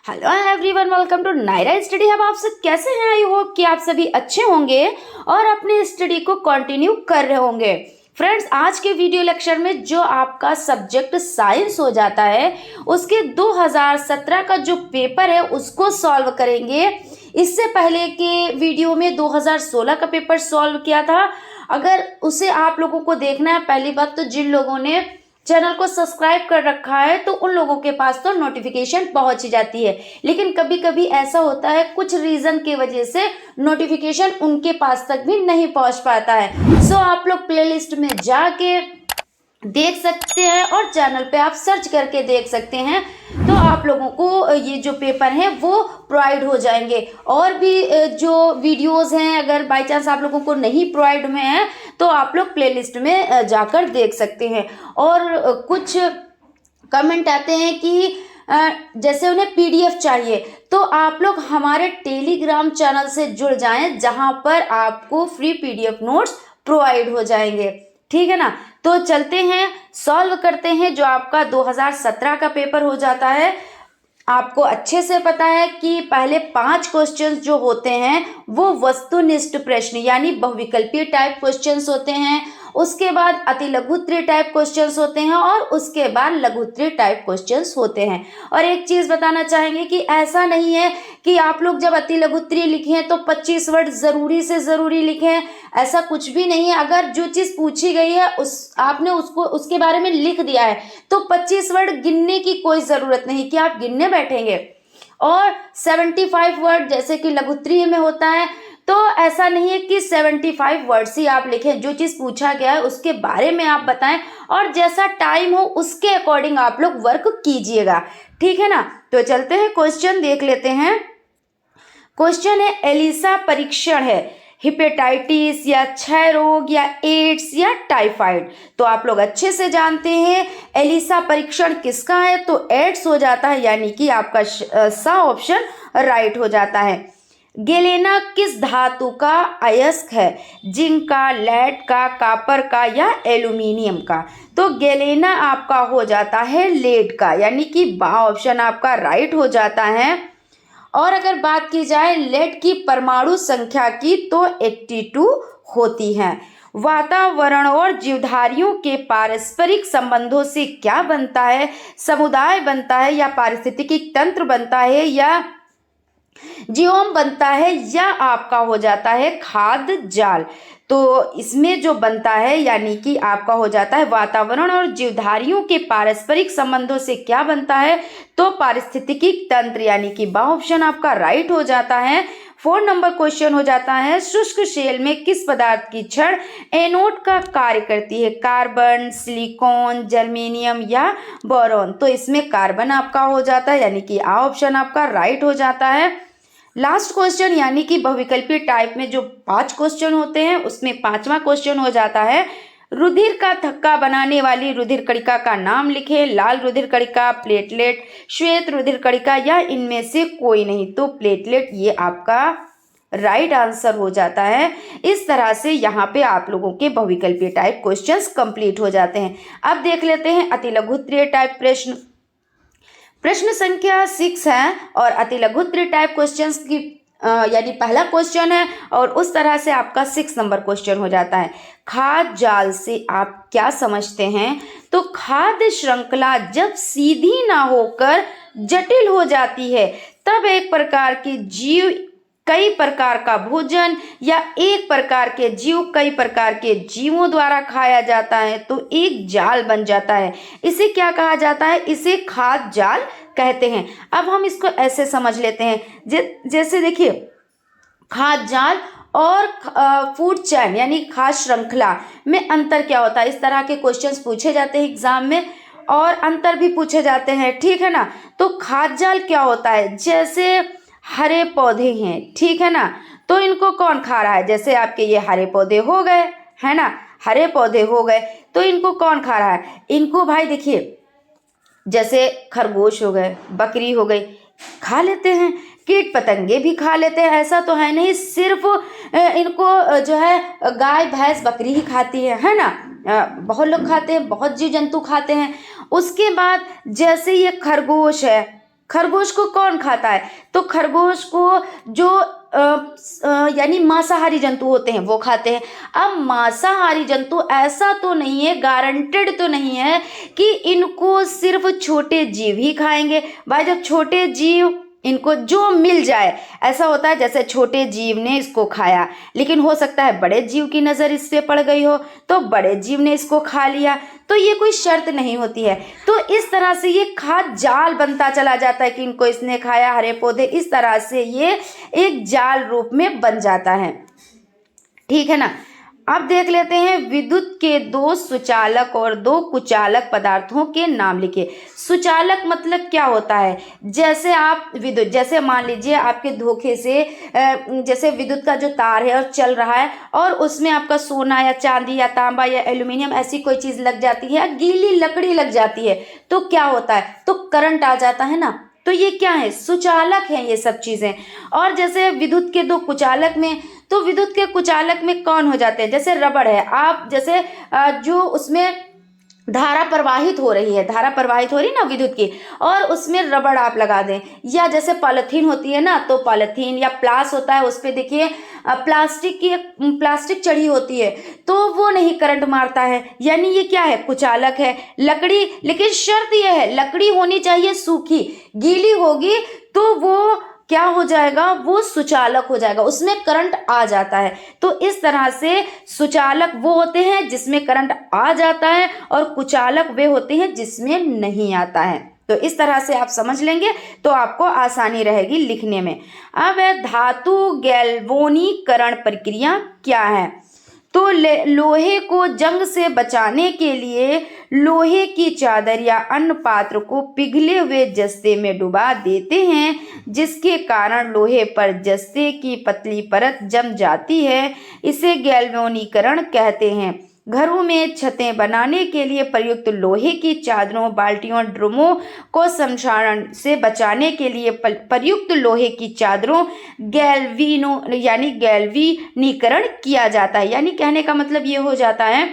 Hello everyone, welcome to Naira study hub. आप सब कैसे हैं? आई होप कि आप सभी अच्छे होंगे और अपने स्टडी को कंटिन्यू कर रहे होंगे। फ्रेंड्स, आज के वीडियो लेक्चर में जो आपका सब्जेक्ट साइंस हो जाता है उसके 2017 का जो पेपर है उसको सॉल्व करेंगे। इससे पहले के वीडियो में 2016 का पेपर सॉल्व किया था। अगर उसे आप लोगों को देखना है, पहली बात तो जिन लोगों ने चैनल को सब्सक्राइब कर रखा है तो उन लोगों के पास तो नोटिफिकेशन पहुंच ही जाती है, लेकिन कभी कभी ऐसा होता है कुछ रीजन की वजह से नोटिफिकेशन उनके पास तक भी नहीं पहुंच पाता है। सो आप लोग प्लेलिस्ट में जाके देख सकते हैं और चैनल पे आप सर्च करके देख सकते हैं, तो आप लोगों को ये जो पेपर हैं वो प्रोवाइड हो जाएंगे। और भी जो वीडियोस हैं अगर बाय चांस आप लोगों को नहीं प्रोवाइड में है तो आप लोग प्लेलिस्ट में जाकर देख सकते हैं। और कुछ कमेंट आते हैं कि जैसे उन्हें पीडीएफ चाहिए, तो आप लोग हमारे टेलीग्राम चैनल से जुड़ जाएं जहां पर आपको फ्री पीडीएफ नोट्स प्रोवाइड हो जाएंगे। ठीक है ना? तो चलते हैं, सॉल्व करते हैं जो आपका 2017 का पेपर हो जाता है। आपको अच्छे से पता है कि पहले 5 क्वेश्चंस जो होते हैं वो वस्तुनिष्ठ प्रश्न यानी बहुविकल्पीय टाइप क्वेश्चंस होते हैं। उसके बाद अति लघुत्तरीय टाइप क्वेश्चंस होते हैं और उसके बाद लघुत्तरीय टाइप क्वेश्चंस होते हैं। और एक चीज बताना चाहेंगे कि ऐसा नहीं है कि आप लोग जब अति लघुत्तरीय लिखें तो 25 वर्ड जरूरी से जरूरी लिखें, ऐसा कुछ भी नहीं है। अगर जो चीज पूछी गई है आपने उसके बारे में लिख दिया है तो 25 वर्ड गिनने की कोई जरूरत नहीं कि आप गिनने बैठेंगे। और 75 वर्ड जैसे कि लघुत्तरीय में होता है, तो ऐसा नहीं है कि 75 वर्ड्स ही आप लिखें, जो चीज पूछा गया है उसके बारे में आप बताएं और जैसा टाइम हो उसके अकॉर्डिंग आप लोग वर्क कीजिएगा। ठीक है ना? तो चलते हैं, क्वेश्चन देख लेते हैं। क्वेश्चन है एलिसा परीक्षण है हिपेटाइटिस या क्षय रोग या एड्स या टाइफाइड। तो आप लोग अच्छे से जानते हैं एलिसा परीक्षण किसका है, तो एड्स हो जाता है, यानी कि आपका सा ऑप्शन राइट हो जाता है। गेलेना किस धातु का अयस्क है? जिंक का, लेड का, कॉपर का या एल्यूमिनियम का? तो गेलेना आपका हो जाता है लेड का, यानी कि बा ऑप्शन आपका राइट हो जाता है। और अगर बात की जाए लेड की परमाणु संख्या की तो 82 होती है। वातावरण और जीवधारियों के पारस्परिक संबंधों से क्या बनता है? समुदाय बनता है या पारिस्थितिकी तंत्र बनता है या जीवोम बनता है या आपका हो जाता है खाद्य जाल? तो इसमें जो बनता है यानी कि आपका हो जाता है वातावरण और जीवधारियों के पारस्परिक संबंधों से क्या बनता है, तो पारिस्थितिकी तंत्र, यानी कि बा ऑप्शन आपका राइट हो जाता है। 4 नंबर क्वेश्चन हो जाता है शुष्क शेल में किस पदार्थ की छड़ एनोड का कार्य करती है? कार्बन, सिलिकॉन, जर्मेनियम या बोरॉन? तो इसमें कार्बन आपका हो जाता है, यानी कि आ ऑप्शन आपका राइट हो जाता है। लास्ट क्वेश्चन यानी कि बहुविकल्पीय टाइप में जो 5 क्वेश्चन होते हैं उसमें 5वां क्वेश्चन हो जाता है रुधिर का थक्का बनाने वाली रुधिर कणिका का नाम लिखे। लाल रुधिर कणिका, प्लेटलेट, श्वेत रुधिर कणिका या इनमें से कोई नहीं? तो प्लेटलेट ये आपका राइट आंसर हो जाता है। इस तरह से यहाँ पे आप लोगों के बहुविकल्पीय टाइप क्वेश्चंस कंप्लीट हो जाते हैं। अब देख लेते हैं अति लघुत्तरीय टाइप प्रश्न। प्रश्न संख्या 6 है और अति लघुत्तरीय टाइप क्वेश्चंस की यानी पहला क्वेश्चन है और उस तरह से आपका 6 नंबर क्वेश्चन हो जाता है। खाद्य जाल से आप क्या समझते हैं? तो खाद्य श्रृंखला जब सीधी ना होकर जटिल हो जाती है तब एक प्रकार के जीव कई प्रकार का भोजन या एक प्रकार के जीव कई प्रकार के जीवों द्वारा खाया जाता है तो एक जाल बन जाता है। इसे क्या कहा जाता है? इसे खाद्य जाल कहते हैं। अब हम इसको ऐसे समझ लेते हैं, जैसे देखिए खाद्य जाल और फूड चेन यानी खाद्य श्रृंखला में अंतर क्या होता है? इस तरह के क्वेश्चंस पूछे जाते हैं एग्जाम में और अंतर भी पूछे जाते हैं। ठीक है ना? तो खाद्य जाल क्या होता है? जैसे हरे पौधे हैं, ठीक है ना, तो इनको कौन खा रहा है? जैसे आपके ये हरे पौधे हो गए, है ना, हरे पौधे हो गए, तो इनको कौन खा रहा है? इनको भाई देखिए जैसे खरगोश हो गए, बकरी हो गई, खा लेते हैं। कीट पतंगे भी खा लेते हैं, ऐसा तो है नहीं सिर्फ इनको जो है गाय भैंस बकरी ही खाती है ना? बहुत लोग खाते हैं, बहुत जीव जंतु खाते हैं। उसके बाद जैसे ये खरगोश है, खरगोश को कौन खाता है? तो खरगोश को जो यानी मांसाहारी जंतु होते हैं वो खाते हैं। अब मांसाहारी जंतु ऐसा तो नहीं है, गारंटेड तो नहीं है कि इनको सिर्फ छोटे जीव ही खाएंगे। भाई जब छोटे जीव इनको जो मिल जाए, ऐसा होता है जैसे छोटे जीव ने इसको खाया, लेकिन हो सकता है बड़े जीव की नज़र इस पे पड़ गई हो तो बड़े जीव ने इसको खा लिया, तो ये कोई शर्त नहीं होती है। तो इस तरह से ये खाद्य जाल बनता चला जाता है कि इनको इसने खाया, हरे पौधे, इस तरह से ये एक जाल रूप में बन जाता है। ठीक है ना। अब देख लेते हैं विद्युत के 2 सुचालक और 2 कुचालक पदार्थों के नाम लिखिए। सुचालक मतलब क्या होता है? जैसे आप विद्युत, जैसे मान लीजिए आपके धोखे से जैसे विद्युत का जो तार है और चल रहा है और उसमें आपका सोना या चांदी या तांबा या एल्यूमिनियम ऐसी कोई चीज़ लग जाती है, गीली लकड़ी लग जाती है, तो क्या होता है? तो करंट आ जाता है ना। तो ये क्या है? सुचालक हैं ये सब चीज़ें। और जैसे विद्युत के 2 कुचालक में, तो विद्युत के कुचालक में कौन हो जाते हैं? जैसे रबड़ है, आप जैसे जो उसमें धारा प्रवाहित हो रही है, धारा प्रवाहित हो रही ना विद्युत की, और उसमें रबड़ आप लगा दें, या जैसे पॉलिथीन होती है ना, तो पॉलिथीन या प्लास होता है, उस पे देखिए प्लास्टिक चढ़ी होती है, तो वो नहीं करंट मारता है, यानी ये क्या है? कुचालक है। लकड़ी, लेकिन शर्त यह है लकड़ी होनी चाहिए सूखी, गीली होगी तो वो क्या हो जाएगा? वो सुचालक हो जाएगा, उसमें करंट आ जाता है। तो इस तरह से सुचालक वो होते हैं जिसमें करंट आ जाता है और कुचालक वे होते हैं जिसमें नहीं आता है। तो इस तरह से आप समझ लेंगे तो आपको आसानी रहेगी लिखने में। अब धातु गैल्वेनीकरण प्रक्रिया क्या है? तो लोहे को जंग से बचाने के लिए लोहे की चादर या अन्य पात्र को पिघले हुए जस्ते में डुबा देते हैं, जिसके कारण लोहे पर जस्ते की पतली परत जम जाती है। इसे गैल्वेनीकरण कहते हैं। घरों में छतें बनाने के लिए प्रयुक्त लोहे की चादरों, बाल्टियों, ड्रमों को संक्षारण से बचाने के लिए प्रयुक्त लोहे की चादरों गैल्वेनीकरण किया जाता है। यानी कहने का मतलब ये हो जाता है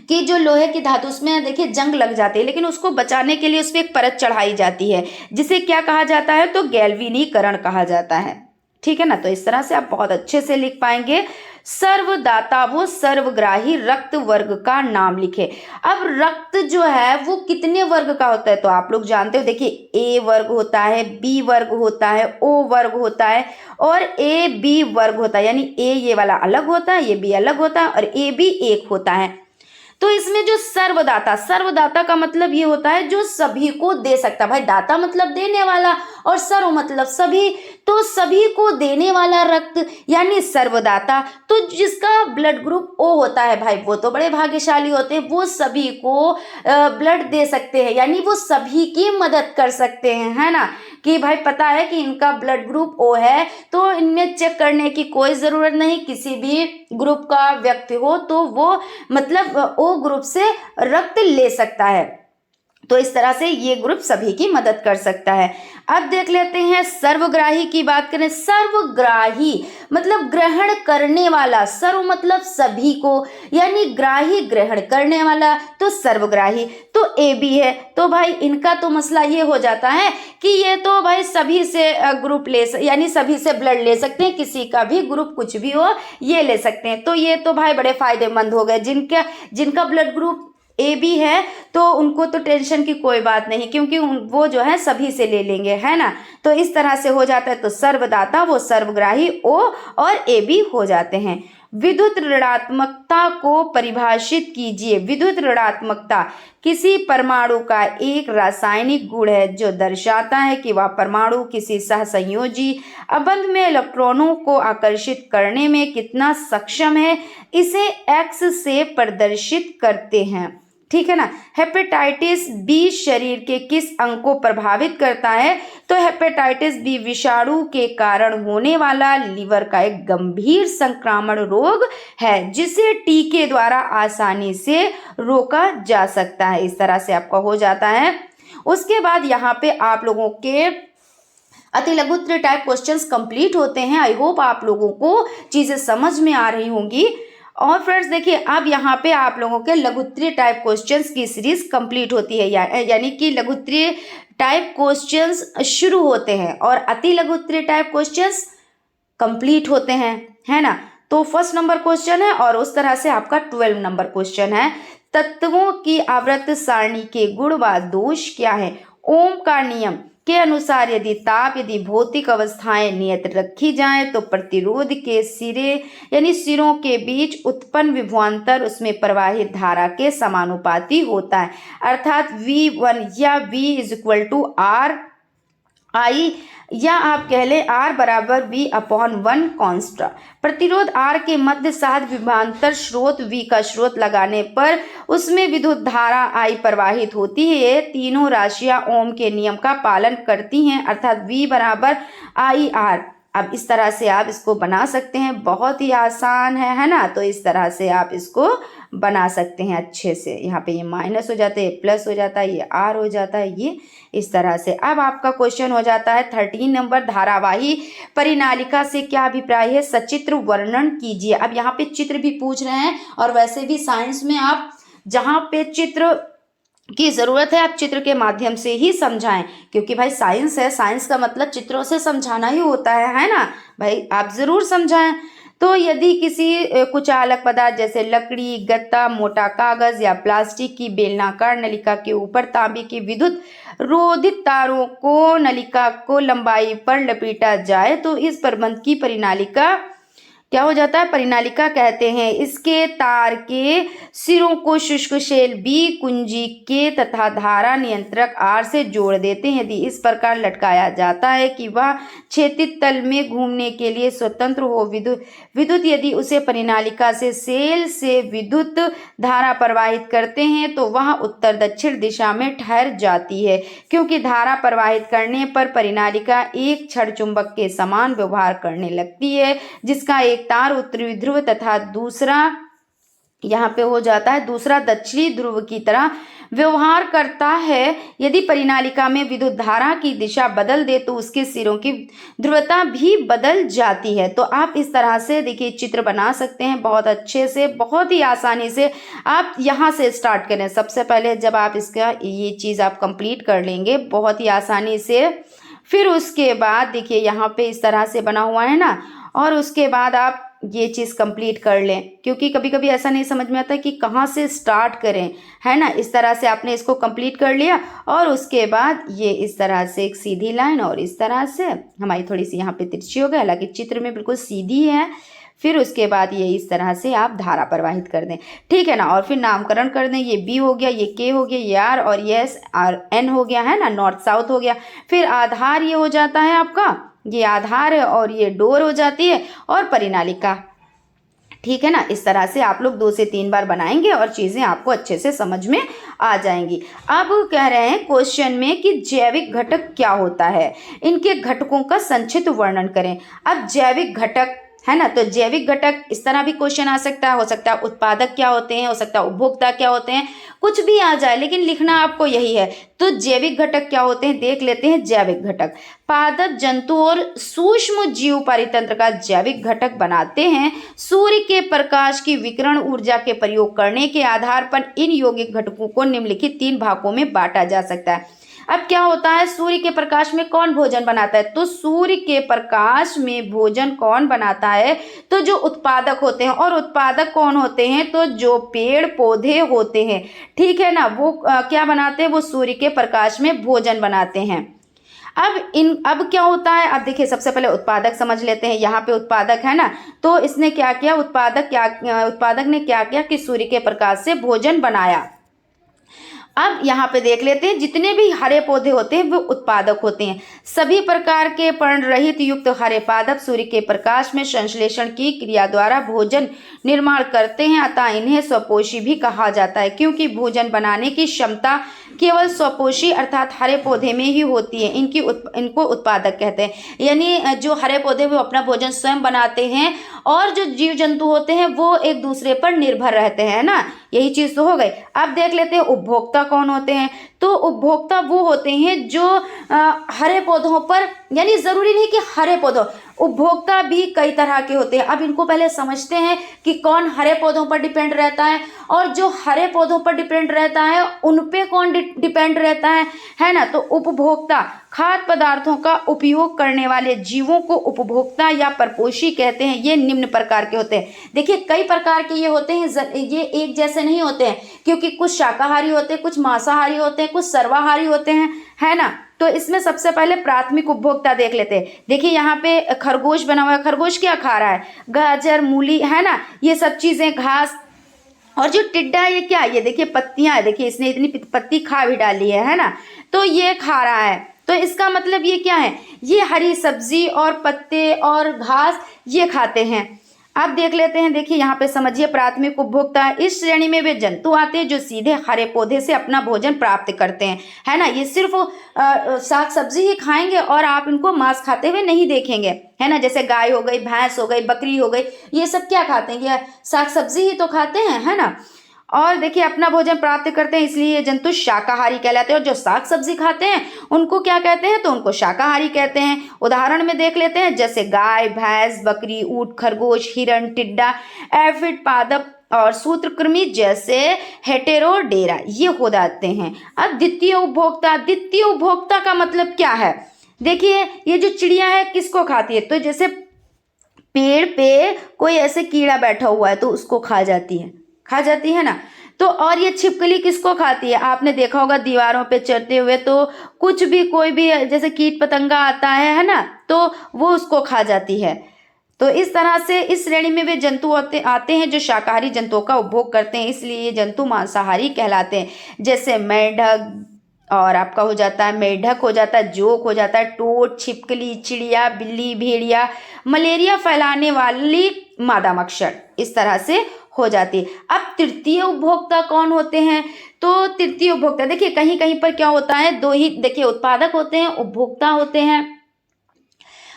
कि जो लोहे की धातु, उसमें देखिए जंग लग जाती है, लेकिन उसको बचाने के लिए उस पर एक परत चढ़ाई जाती है, जिसे क्या कहा जाता है? तो गैल्वेनीकरण कहा जाता है। ठीक है ना। तो इस तरह से आप बहुत अच्छे से लिख पाएंगे। सर्वदाता वो सर्वग्राही रक्त वर्ग का नाम लिखे। अब रक्त जो है वो कितने वर्ग का होता है? तो आप लोग जानते हो, देखिए ए वर्ग होता है, बी वर्ग होता है, ओ वर्ग होता है और ए बी वर्ग होता है। यानी ए ये वाला अलग होता है, ये बी अलग होता है और ए बी एक होता है। तो इसमें जो सर्वदाता का मतलब ये होता है जो सभी को दे सकता। भाई दाता मतलब देने वाला और सर्व मतलब सभी, तो सभी को देने वाला रक्त यानी सर्वदाता। तो जिसका ब्लड ग्रुप ओ होता है भाई, वो तो बड़े भाग्यशाली होते हैं, वो सभी को ब्लड दे सकते हैं, यानी वो सभी की मदद कर सकते हैं, है ना। कि भाई पता है कि इनका ब्लड ग्रुप ओ है, तो इनमें चेक करने की कोई ज़रूरत नहीं, किसी भी ग्रुप का व्यक्ति हो तो वो मतलब ओ ग्रुप से रक्त ले सकता है। तो इस तरह से ये ग्रुप सभी की मदद कर सकता है। अब देख लेते हैं सर्वग्राही की बात करें। सर्वग्राही मतलब ग्रहण करने वाला, सर्व मतलब सभी को, यानी ग्राही ग्रहण करने वाला, तो सर्वग्राही। तो ए बी है, तो भाई इनका तो मसला ये हो जाता है कि ये तो भाई सभी से ग्रुप यानी सभी से ब्लड ले सकते हैं, किसी का भी ग्रुप कुछ भी हो ये ले सकते हैं। तो ये तो भाई बड़े फायदेमंद हो गए। जिनका ब्लड ग्रुप ए बी है तो उनको तो टेंशन की कोई बात नहीं, क्योंकि वो जो है सभी से ले लेंगे, है ना। तो इस तरह से हो जाता है। तो सर्वदाता वो सर्वग्राही ओ और ए बी हो जाते हैं। विद्युत ऋणात्मकता को परिभाषित कीजिए। विद्युत ऋणात्मकता किसी परमाणु का एक रासायनिक गुण है जो दर्शाता है कि वह परमाणु किसी सहसंयोजी अबंध में इलेक्ट्रॉनों को आकर्षित करने में कितना सक्षम है। इसे एक्स से प्रदर्शित करते हैं। ठीक है ना। हेपेटाइटिस बी शरीर के किस अंग को प्रभावित करता है? तो हेपेटाइटिस बी विषाणु के कारण होने वाला लीवर का एक गंभीर संक्रामण रोग है, जिसे टीके द्वारा आसानी से रोका जा सकता है। इस तरह से आपका हो जाता है। उसके बाद यहाँ पे आप लोगों के अति लघु टाइप क्वेश्चंस कंप्लीट होते हैं। आई होप आप लोगों को चीज़ें समझ में आ रही होंगी। और फ्रेंड्स देखिए, अब यहाँ पे आप लोगों के लघुत्तरीय टाइप क्वेश्चंस की सीरीज कंप्लीट होती है, यानी कि लघुत्तरीय टाइप क्वेश्चंस शुरू होते हैं और अति लघुत्तरीय टाइप क्वेश्चंस कंप्लीट होते हैं, है ना। तो फर्स्ट नंबर क्वेश्चन है और उस तरह से आपका 12 नंबर क्वेश्चन है, तत्वों की आवर्त सारणी के गुण व दोष क्या है। ओम का नियम के अनुसार यदि भौतिक अवस्थाएं नियत रखी जाएं तो प्रतिरोध के सिरे यानी सिरों के बीच उत्पन्न विभवांतर उसमें प्रवाहित धारा के समानुपाती होता है, अर्थात V1 या V = RI, या आप कह लें R = V/1 कॉन्स्ट। प्रतिरोध R के मध्य साध विभवांतर स्रोत V का स्रोत लगाने पर उसमें विद्युत धारा I प्रवाहित होती है। ये तीनों राशियां ओम के नियम का पालन करती हैं, अर्थात V = IR। अब इस तरह से आप इसको बना सकते हैं, बहुत ही आसान है ना। तो इस तरह से आप इसको बना सकते हैं अच्छे से। यहाँ पे ये माइनस हो जाता है, ये प्लस हो जाता है, ये R हो जाता है, ये इस तरह से। अब आपका क्वेश्चन हो जाता है 13 नंबर, धारावाही परिनालिका से क्या अभिप्राय है, सचित्र वर्णन कीजिए। अब यहाँ पे चित्र भी पूछ रहे हैं और वैसे भी साइंस में आप जहाँ पे चित्र की ज़रूरत है आप चित्र के माध्यम से ही समझाएं, क्योंकि भाई साइंस है, साइंस का मतलब चित्रों से समझाना ही होता है ना भाई, आप ज़रूर समझाएं। तो यदि किसी कुचालक पदार्थ जैसे लकड़ी, गत्ता, मोटा कागज़ या प्लास्टिक की बेलनाकार नलिका के ऊपर तांबे की विद्युत रोधित तारों को नलिका को लंबाई पर लपेटा जाए तो इस प्रबंध की परिनालिका क्या हो जाता है, परिनालिका कहते हैं। इसके तार के सिरों को शुष्क शेल बी कुंजी के तथा धारा नियंत्रक आर से जोड़ देते हैं। यदि इस प्रकार लटकाया जाता है कि वह क्षैतिज तल में घूमने के लिए स्वतंत्र हो, विद्युत यदि उसे परिनालिका से सेल से विद्युत धारा प्रवाहित करते हैं तो वह उत्तर दक्षिण दिशा में ठहर जाती है, क्योंकि धारा प्रवाहित करने पर परिनालिका एक क्षण चुंबक के समान व्यवहार करने लगती है, जिसका एक तार उत्तरी ध्रुव तथा दूसरा यहाँ पे हो जाता है दूसरा दक्षिणी ध्रुव की तरह व्यवहार करता है। यदि परिनालिका में विद्युत धारा की दिशा बदल दे तो उसके सिरों की ध्रुवता भी बदल जाती है। तो आप इस तरह से देखिए चित्र बना सकते हैं बहुत अच्छे से, बहुत ही आसानी से। आप यहाँ से स्टार्ट करें सबसे पहले, जब आप इसका ये चीज़ आप कंप्लीट कर लेंगे बहुत ही आसानी से, फिर उसके बाद देखिए यहाँ पे इस तरह से बना हुआ है ना, और उसके बाद आप ये चीज़ कंप्लीट कर लें, क्योंकि कभी कभी ऐसा नहीं समझ में आता कि कहाँ से स्टार्ट करें, है ना। इस तरह से आपने इसको कंप्लीट कर लिया और उसके बाद ये इस तरह से एक सीधी लाइन, और इस तरह से हमारी थोड़ी सी यहाँ पे तिरछी हो गई, हालांकि चित्र में बिल्कुल सीधी है। फिर उसके बाद ये इस तरह से आप धारा प्रवाहित कर दें, ठीक है ना। और फिर नामकरण कर दें, ये बी हो गया, ये के हो गया, ये आर, और ये एस आर एन हो गया, है ना, नॉर्थ साउथ हो गया। फिर आधार ये हो जाता है आपका, ये आधार है, और ये डोर हो जाती है, और परिनालिका, ठीक है ना। इस तरह से आप लोग 2 से 3 बार बनाएंगे और चीज़ें आपको अच्छे से समझ में आ जाएंगी। अब कह रहे हैं क्वेश्चन में कि जैविक घटक क्या होता है, इनके घटकों का संक्षिप्त वर्णन करें। अब जैविक घटक है ना, तो जैविक घटक इस तरह भी क्वेश्चन आ सकता है, हो सकता है उत्पादक क्या होते हैं, हो सकता है उपभोक्ता क्या होते हैं, कुछ भी आ जाए, लेकिन लिखना आपको यही है। तो जैविक घटक क्या होते हैं देख लेते हैं। जैविक घटक पादप जंतु और सूक्ष्म जीव परितंत्र का जैविक घटक बनाते हैं। सूर्य के प्रकाश की विकिरण ऊर्जा के प्रयोग करने के आधार पर इन यौगिक घटकों को निम्नलिखित 3 भागों में बांटा जा सकता है। अब क्या होता है, सूर्य के प्रकाश में कौन भोजन बनाता है, तो सूर्य के प्रकाश में भोजन कौन बनाता है, तो जो उत्पादक होते हैं। और उत्पादक कौन होते हैं, तो जो पेड़ पौधे होते हैं, ठीक है ना, वो क्या बनाते हैं, वो सूर्य के प्रकाश में भोजन बनाते हैं। अब क्या होता है, अब देखिए सबसे पहले उत्पादक समझ लेते हैं। यहाँ पे उत्पादक है ना, तो इसने क्या किया, उत्पादक ने क्या किया कि सूर्य के प्रकाश से भोजन बनाया। अब यहाँ पे देख लेते हैं, जितने भी हरे पौधे होते हैं वो उत्पादक होते हैं। सभी प्रकार के पर्ण रहित युक्त हरे पादप सूर्य के प्रकाश में संश्लेषण की क्रिया द्वारा भोजन निर्माण करते हैं, अतः इन्हें स्वपोषी भी कहा जाता है, क्योंकि भोजन बनाने की क्षमता केवल स्वपोषी अर्थात हरे पौधे में ही होती है। इनको उत्पादक कहते हैं, यानी जो हरे पौधे वो अपना भोजन स्वयं बनाते हैं, और जो जीव जंतु होते हैं वो एक दूसरे पर निर्भर रहते हैं ना, यही चीज़ तो हो गई। अब देख लेते हैं उपभोक्ता कौन होते हैं, तो उपभोक्ता वो होते हैं जो हरे पौधों पर, यानी ज़रूरी नहीं कि हरे पौधों, उपभोक्ता भी कई तरह के होते हैं। अब इनको पहले समझते हैं कि कौन हरे पौधों पर डिपेंड रहता है, और जो हरे पौधों पर डिपेंड रहता है उन पे कौन डिपेंड रहता है ना। तो उपभोक्ता खाद्य पदार्थों का उपयोग करने वाले जीवों को उपभोक्ता या परपोषी कहते हैं। ये निम्न प्रकार के होते हैं। देखिए कई प्रकार के ये होते हैं, ये एक जैसे नहीं होते हैं, क्योंकि कुछ शाकाहारी होते हैं, कुछ मांसाहारी होते हैं, कुछ सर्वाहारी होते हैं, है ना। तो इसमें सबसे पहले प्राथमिक उपभोक्ता देख लेते हैं। देखिए यहाँ पे खरगोश बना हुआ है। खरगोश क्या खा रहा है? गाजर, मूली, है ना, ये सब चीजें, घास। और जो टिड्डा है ये क्या है? ये देखिए पत्तियां है, देखिए इसने इतनी पत्ती खा भी डाली है ना, तो ये खा रहा है। तो इसका मतलब ये क्या है? ये हरी सब्जी और पत्ते और घास ये खाते हैं। अब देख लेते हैं, देखिए यहाँ पे समझिए प्राथमिक उपभोक्ता, इस श्रेणी में वे जंतु आते हैं जो सीधे हरे पौधे से अपना भोजन प्राप्त करते हैं, है ना। ये सिर्फ साग सब्जी ही खाएंगे और आप इनको मांस खाते हुए नहीं देखेंगे, है ना। जैसे गाय हो गई, भैंस हो गई, बकरी हो गई, ये सब क्या खाते हैं? ये साग सब्जी ही तो खाते हैं, है ना। और देखिए अपना भोजन प्राप्त करते हैं, इसलिए ये जंतु शाकाहारी कहलाते हैं। और जो साग सब्जी खाते हैं उनको क्या कहते हैं? तो उनको शाकाहारी कहते हैं। उदाहरण में देख लेते हैं, जैसे गाय, भैंस, बकरी, ऊंट, खरगोश, हिरण, टिड्डा, एफिड, पादप और सूत्रकृमि जैसे हेटेरोडेरा ये हो जाते हैं। अब द्वितीय उपभोक्ता, द्वितीय उपभोक्ता का मतलब क्या है? देखिए ये जो चिड़िया है किसको खाती है? तो जैसे पेड़ पे कोई ऐसे कीड़ा बैठा हुआ है तो उसको खा जाती है ना। तो और ये छिपकली किसको खाती है? आपने देखा होगा दीवारों पे चढ़ते हुए, तो कुछ भी कोई भी जैसे कीट पतंगा आता है ना, तो वो उसको खा जाती है। तो इस तरह से इस श्रेणी में वे जंतु आते हैं जो शाकाहारी जंतुओं का उपभोग करते हैं, इसलिए ये जंतु मांसाहारी कहलाते हैं। जैसे मेंढक, और आपका हो जाता है मेढक, हो जाता है जोक, हो जाता है टोट, छिपकली, चिड़िया, बिल्ली, भेड़िया, मलेरिया फैलाने वाली मादा मच्छर, इस तरह से हो जाती है। अब तृतीय उपभोक्ता कौन होते हैं? तो तृतीय उपभोक्ता देखिए कहीं कहीं पर क्या होता है, दो ही देखिए उत्पादक होते हैं, उपभोक्ता होते हैं,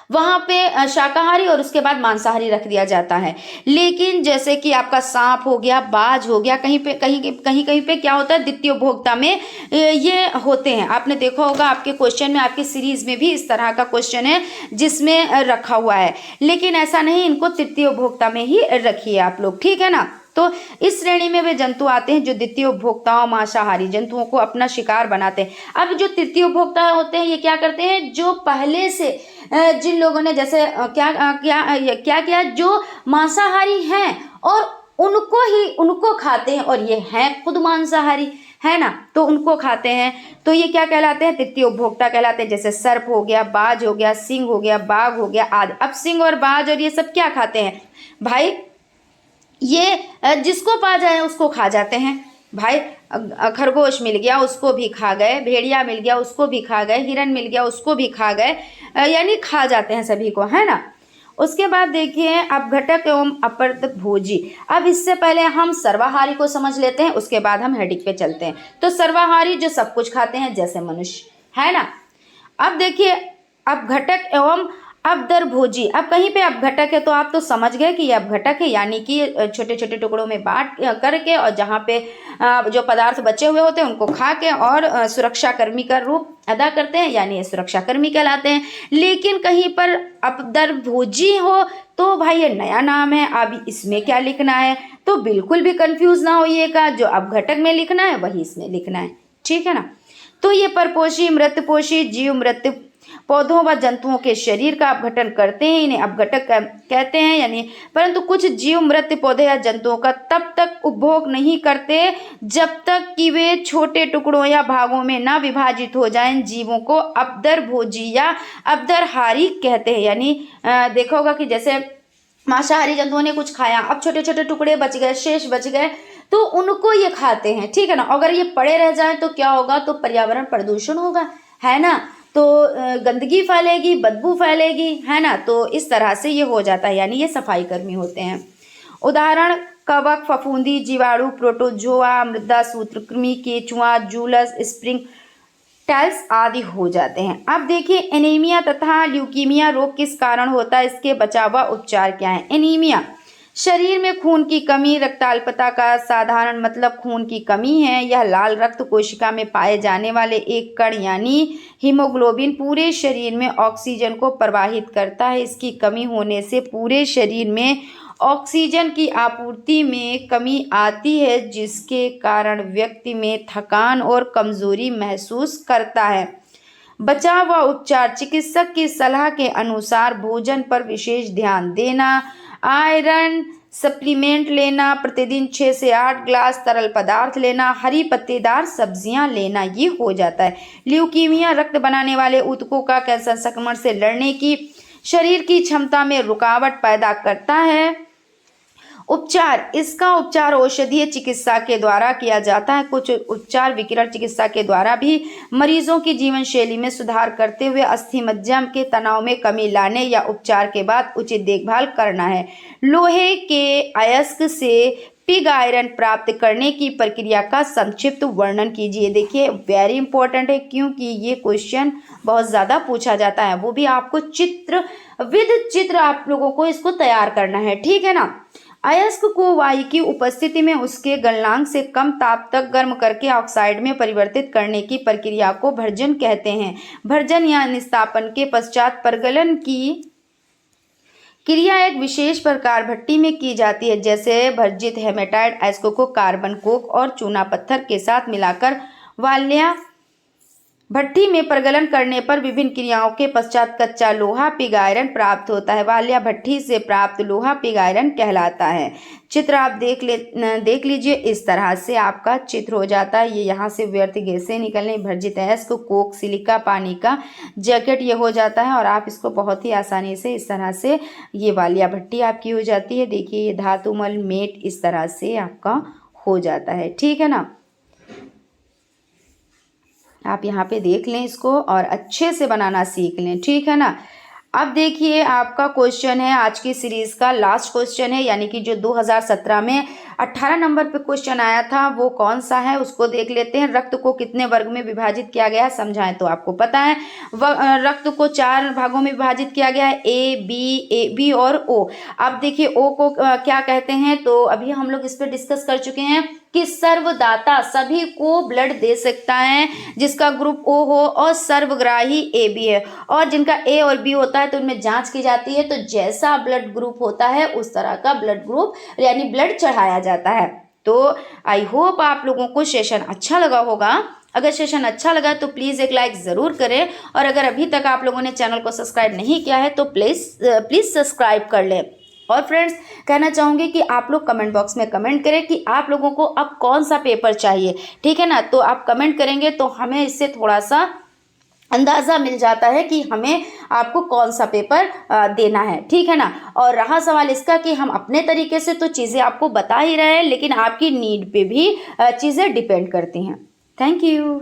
वहां पे शाकाहारी और उसके बाद मांसाहारी रख दिया जाता है। लेकिन जैसे कि आपका सांप हो गया, बाज हो गया, कहीं कहीं पे क्या होता है, द्वितीय उपभोक्ता में ये होते हैं। आपने देखा होगा आपके क्वेश्चन में, आपकी सीरीज में भी इस तरह का क्वेश्चन है जिसमें रखा हुआ है, लेकिन ऐसा नहीं, इनको तृतीय उपभोक्ता में ही रखिए आप लोग, ठीक है ना। तो इस श्रेणी में वे जंतु आते हैं जो द्वितीय उपभोक्ताओं मांसाहारी जंतुओं को अपना शिकार बनाते हैं। अब जो तृतीय उपभोक्ता होते हैं ये क्या करते हैं? जो पहले से जिन लोगों ने जैसे क्या किया, जो मांसाहारी हैं और उनको खाते हैं, और ये हैं खुद मांसाहारी, है ना, तो उनको खाते हैं, तो ये क्या कहलाते हैं? तृतीय उपभोक्ता कहलाते हैं। जैसे सर्प हो गया, बाज हो गया, सिंह हो गया, बाघ हो गया आदि। अब सिंह और बाज और ये सब क्या खाते हैं भाई? ये जिसको पा जाए उसको खा जाते हैं भाई। खरगोश मिल गया उसको भी खा गए, भेड़िया मिल गया उसको भी खा गए, हिरन मिल गया उसको भी खा गए, यानी खा जाते हैं सभी को, है ना। उसके बाद देखिए अपघटक एवं अपरभोजी। अब इससे पहले हम सर्वाहारी को समझ लेते हैं, उसके बाद हम हेडिक पे चलते हैं। तो सर्वाहारी जो सब कुछ खाते हैं जैसे मनुष्य, है ना। अब देखिए अपघटक एवं अपदरभोजी। अब कहीं पे अपघटक है तो आप तो समझ गए कि ये अपघटक है, यानी कि छोटे छोटे टुकड़ों में बांट करके, और जहाँ पे जो पदार्थ बचे हुए होते हैं उनको खा के और सुरक्षा कर्मी का रूप अदा करते हैं, यानी ये सुरक्षा कर्मी कहलाते हैं। लेकिन कहीं पर अपदरभोजी हो तो भाई ये नया नाम है, अब इसमें क्या लिखना है? तो बिल्कुल भी कंफ्यूज ना होइएगा, जो अपघटक में लिखना है वही इसमें लिखना है, ठीक है ना। तो ये परपोषी, मृतपोषी जीव मृत पौधों व जंतुओं के शरीर का अपघटन करते हैं, इन्हें अपघटक कहते हैं, यानी परंतु कुछ जीव मृत पौधे या जंतुओं का तब तक उपभोग नहीं करते जब तक कि वे छोटे टुकड़ों या भागों में ना विभाजित हो जाएं। जीवों को अपदरभोजी या अपदरहारी कहते हैं। यानी देखा होगा कि जैसे मांसाहारी जंतुओं ने कुछ खाया, अब छोटे छोटे टुकड़े बच गए, शेष बच गए, तो उनको ये खाते हैं, ठीक है ना। अगर ये पड़े रह जाए तो क्या होगा? तो पर्यावरण प्रदूषण होगा, है ना, तो गंदगी फैलेगी, बदबू फैलेगी, है ना। तो इस तरह से ये हो जाता है, यानी ये सफाई कर्मी होते हैं। उदाहरण कवक, फफूंदी, जीवाणु, प्रोटोजोआ, मृदा सूत्रकृमि, केचुआ, जूलस, स्प्रिंग टाइल्स आदि हो जाते हैं। अब देखिए एनीमिया तथा ल्यूकीमिया रोग किस कारण होता है, इसके बचाव व उपचार क्या है। एनीमिया शरीर में खून की कमी। रक्ताल्पता का साधारण मतलब खून की कमी है। यह लाल रक्त कोशिका में पाए जाने वाले एक कण यानी हीमोग्लोबिन पूरे शरीर में ऑक्सीजन को प्रवाहित करता है। इसकी कमी होने से पूरे शरीर में ऑक्सीजन की आपूर्ति में कमी आती है, जिसके कारण व्यक्ति में थकान और कमजोरी महसूस करता है। बचाव व उपचार। चिकित्सक की सलाह के अनुसार भोजन पर विशेष ध्यान देना, आयरन सप्लीमेंट लेना, प्रतिदिन 6 से 8 ग्लास तरल पदार्थ लेना, हरी पत्तेदार सब्जियां लेना, ये हो जाता है। ल्यूकीमिया रक्त बनाने वाले ऊतकों का कैंसर संक्रमण से लड़ने की शरीर की क्षमता में रुकावट पैदा करता है। उपचार। इसका उपचार औषधीय चिकित्सा के द्वारा किया जाता है। कुछ उपचार विकिरण चिकित्सा के द्वारा भी मरीजों की जीवन शैली में सुधार करते हुए अस्थिमज्जा के तनाव में कमी लाने या उपचार के बाद उचित देखभाल करना है। लोहे के अयस्क से पिग आयरन प्राप्त करने की प्रक्रिया का संक्षिप्त वर्णन कीजिए। देखिए वेरी इंपॉर्टेंट है, क्योंकि ये क्वेश्चन बहुत ज़्यादा पूछा जाता है। वो भी आपको चित्र आप लोगों को इसको तैयार करना है, ठीक है ना। अयस्क को वायु की उपस्थिति में उसके गलनांक से कम ताप तक गर्म करके ऑक्साइड में परिवर्तित करने की प्रक्रिया को भर्जन कहते हैं। भर्जन या निस्तापन के पश्चात प्रगलन की क्रिया एक विशेष प्रकार भट्टी में की जाती है, जैसे भर्जित हेमेटाइट अयस्क को कार्बन कोक और चूना पत्थर के साथ मिलाकर वाल्या भट्टी में प्रगलन करने पर विभिन्न क्रियाओं के पश्चात कच्चा लोहा पिग आयरन प्राप्त होता है। वाल्या भट्टी से प्राप्त लोहा पिग आयरन कहलाता है। चित्र आप देख लीजिए, इस तरह से आपका चित्र हो जाता है। ये यहाँ से व्यर्थ गैसें निकलने, भर्जित अयस्क, कोक, सिलिका, पानी का जैकेट, ये हो जाता है। और आप इसको बहुत ही आसानी से इस तरह से ये वाल्या भट्टी आपकी हो जाती है। देखिए ये धातुमल मेट इस तरह से आपका हो जाता है, ठीक है ना। आप यहाँ पे देख लें इसको और अच्छे से बनाना सीख लें, ठीक है ना। अब देखिए आपका क्वेश्चन है, आज की सीरीज का लास्ट क्वेश्चन है, यानी कि जो 2017 में 18 नंबर पे क्वेश्चन आया था वो कौन सा है उसको देख लेते हैं। रक्त को कितने वर्ग में विभाजित किया गया है समझाएं तो आपको पता है। रक्त को 4 भागों में विभाजित किया गया है, ए बी और ओ। अब देखिए ओ को क्या कहते हैं, तो अभी हम लोग इस पर डिस्कस कर चुके हैं कि सर्वदाता सभी को ब्लड दे सकता है जिसका ग्रुप ओ हो, और सर्वग्राही ए बी है। और जिनका ए और बी होता है तो उनमें जांच की जाती है, तो जैसा ब्लड ग्रुप होता है उस तरह का ब्लड ग्रुप यानी ब्लड चढ़ाया जाता है। तो आई होप आप लोगों को सेशन अच्छा लगा होगा। अगर सेशन अच्छा लगा तो प्लीज़ एक लाइक ज़रूर करें, और अगर अभी तक आप लोगों ने चैनल को सब्सक्राइब नहीं किया है तो प्लीज़ सब्सक्राइब कर लें। और फ्रेंड्स कहना चाहूँगी कि आप लोग कमेंट बॉक्स में कमेंट करें कि आप लोगों को अब कौन सा पेपर चाहिए, ठीक है ना। तो आप कमेंट करेंगे तो हमें इससे थोड़ा सा अंदाज़ा मिल जाता है कि हमें आपको कौन सा पेपर देना है, ठीक है ना। और रहा सवाल इसका कि हम अपने तरीके से तो चीज़ें आपको बता ही रहे हैं, लेकिन आपकी नीड पे भी चीज़ें डिपेंड करती हैं। Thank you.